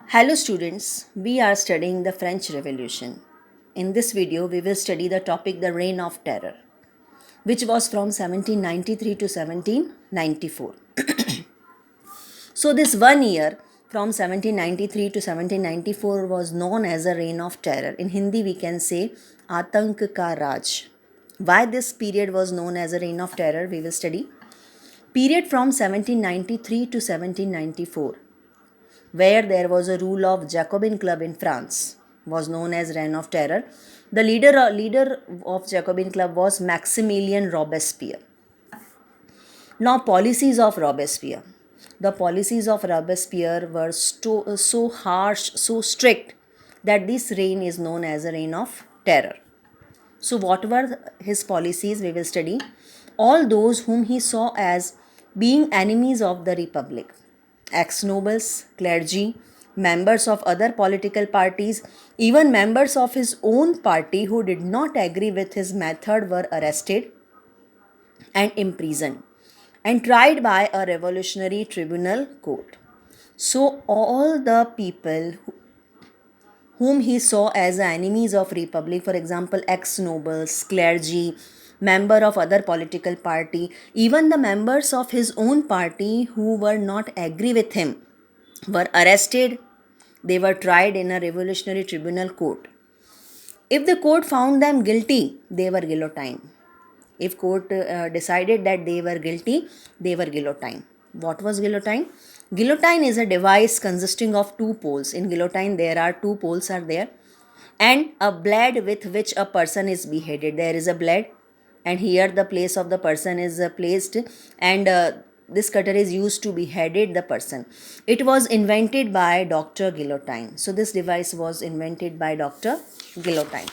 Hello students, we are studying the French Revolution. In this video, we will study the topic the Reign of Terror, which was from 1793 to 1794. So this 1 year from 1793 to 1794 was known as a Reign of Terror. In Hindi we can say Atank Ka Raj. Why this period was known as a Reign of Terror, we will study. Period from 1793 to 1794, where there was a rule of Jacobin Club in France, was known as Reign of Terror. The leader of Jacobin Club was Maximilien Robespierre. Now, policies of Robespierre. The policies of Robespierre were so harsh, so strict that this reign is known as a reign of terror. So, what were his policies? We will study. All those whom he saw as being enemies of the Republic, ex nobles, clergy, members of other political parties, even members of his own party who did not agree with his method were arrested and imprisoned and tried by a revolutionary tribunal court. So, all the people whom he saw as enemies of republic, for example ex nobles, clergy, member of other political party, even the members of his own party who were not agree with him, were arrested. They were tried in a revolutionary tribunal court. If the court found them guilty, they were guillotined. If court decided that they were guilty, they were guillotined. What was guillotine? Guillotine is a device consisting of two poles. In guillotine there are two poles are there, and a blade with which a person is beheaded. There is a blade, and here the place of the person is placed, and this cutter is used to beheaded the person. It was invented by Dr. Guillotine. So this device was invented by Dr. Guillotine.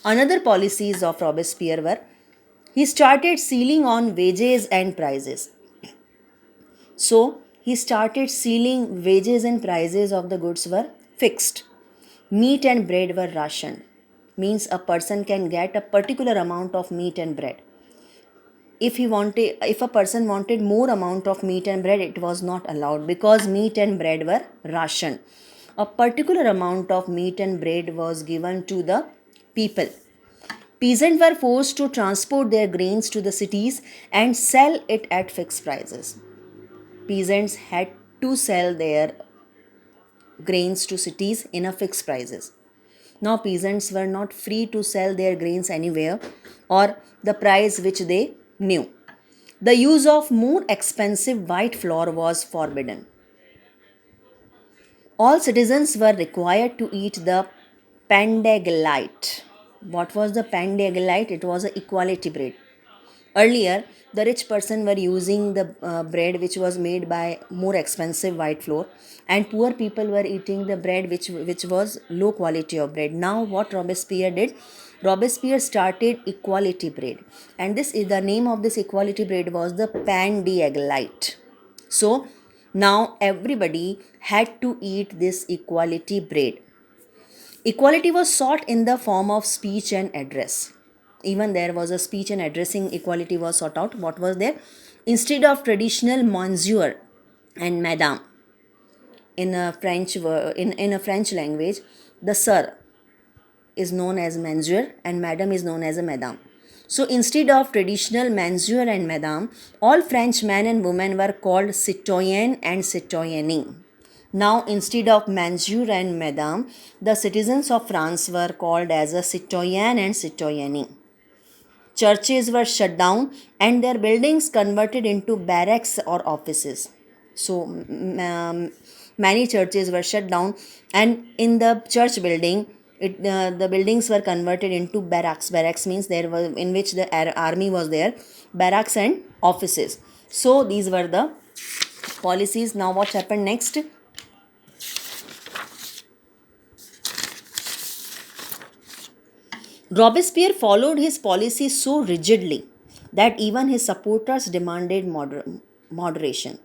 Another policies of Robespierre were he started sealing on wages and prices. So he started sealing wages and prices of the goods were fixed. Meat and bread were rationed. Means a person can get a particular amount of meat and bread. If a person wanted more amount of meat and bread, it was not allowed because meat and bread were rationed. A particular amount of meat and bread was given to the people. Peasants were forced to transport their grains to the cities and sell it at fixed prices. Peasants had to sell their grains to cities in a fixed prices. Now peasants were not free to sell their grains anywhere or the price which they knew. The use of more expensive white flour was forbidden. All citizens were required to eat the pain d'Égalite. What was the pain d'Égalite? It was a equality bread. Earlier, the rich person were using the bread which was made by more expensive white flour, and poor people were eating the bread which was low quality of bread. Now, what Robespierre did? Robespierre started equality bread, and this is the name of this equality bread was the pain d'Égalite. So now everybody had to eat this equality bread. Equality was sought in the form of speech and address. Even there was a speech and addressing equality was sought out. What was there? Instead of traditional monsieur and madame in a French language, the sir is known as monsieur and madame is known as a madame. So instead of traditional monsieur and madame, all French men and women were called citoyen and citoyenne. Now, instead of monsieur and madame, the citizens of France were called as a citoyen and citoyenne. Churches were shut down and their buildings converted into barracks or offices. So, many churches were shut down, and in the church building, the buildings were converted into barracks. Barracks means there was in which the army was there, barracks and offices. So, these were the policies. Now, what happened next? Robespierre followed his policy so rigidly that even his supporters demanded moderation.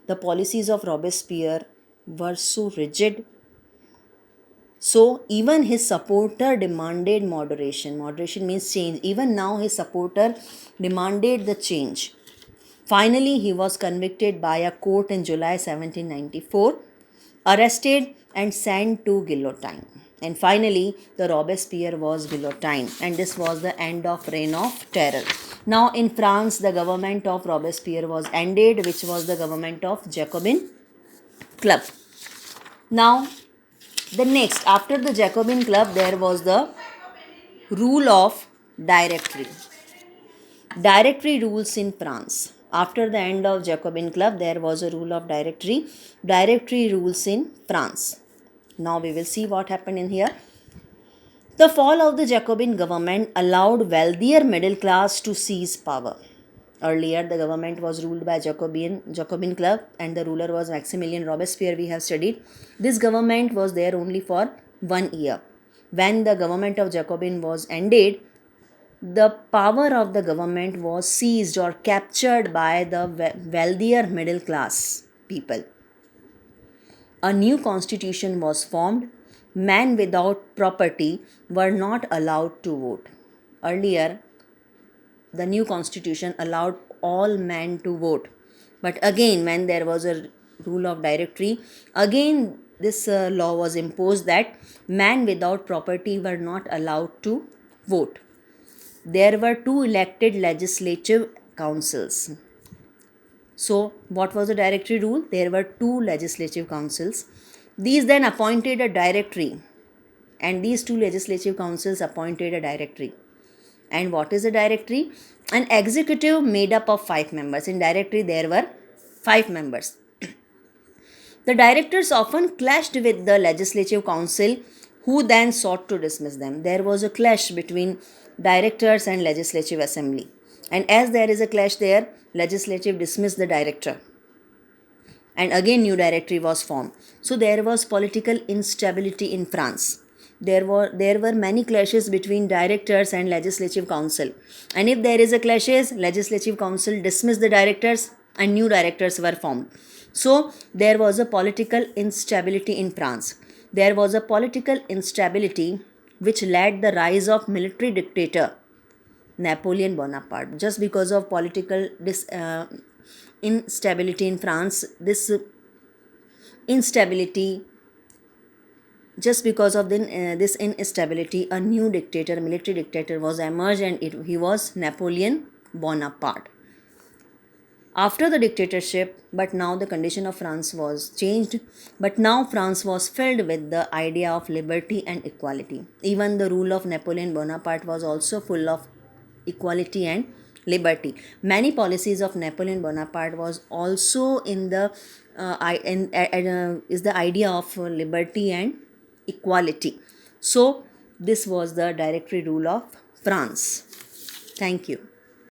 The policies of Robespierre were so rigid, so even his supporter demanded moderation. Moderation means change. Even now, his supporter demanded the change. Finally, he was convicted by a court in July 1794, arrested and sent to guillotine. And finally, the Robespierre was guillotined, and this was the end of Reign of Terror. Now, in France, the government of Robespierre was ended, which was the government of Jacobin Club. Now, the next, after the Jacobin Club, there was the rule of Directory. Directory rules in France. After the end of Jacobin Club, there was a rule of Directory. Directory rules in France. Now we will see what happened in here. The fall of the Jacobin government allowed wealthier middle class to seize power. Earlier, the government was ruled by Jacobin Club, and the ruler was Maximilien Robespierre. We have studied. This government was there only for 1 year. When the government of Jacobin was ended, the power of the government was seized or captured by the wealthier middle class people. A new constitution was formed. Men without property were not allowed to vote. Earlier, the new constitution allowed all men to vote. But again, when there was a rule of Directory, again this law was imposed that men without property were not allowed to vote. There were 2 elected legislative councils. So, what was the Directory rule? There were 2 legislative councils. These then appointed a Directory, and these 2 legislative councils appointed a Directory. And what is a Directory? An executive made up of 5 members. In Directory, there were 5 members. The directors often clashed with the legislative council, who then sought to dismiss them. There was a clash between directors and legislative assembly. And as there is a clash there, legislative dismissed the director. And again new Directory was formed. So there was political instability in France. There were many clashes between directors and legislative council. And if there is a clashes, legislative council dismissed the directors and new directors were formed. So there was a political instability in France. There was a political instability which led the rise of military dictator Napoleon Bonaparte. Just because of political instability in France, this instability, just because of this instability, a new dictator, military dictator was emerged, and he was Napoleon Bonaparte. After the dictatorship, but now the condition of France was changed, but now France was filled with the idea of liberty and equality. Even the rule of Napoleon Bonaparte was also full of equality and liberty. Many policies of Napoleon Bonaparte was also in the is the idea of liberty and equality. So this was the Directory rule of France. Thank you.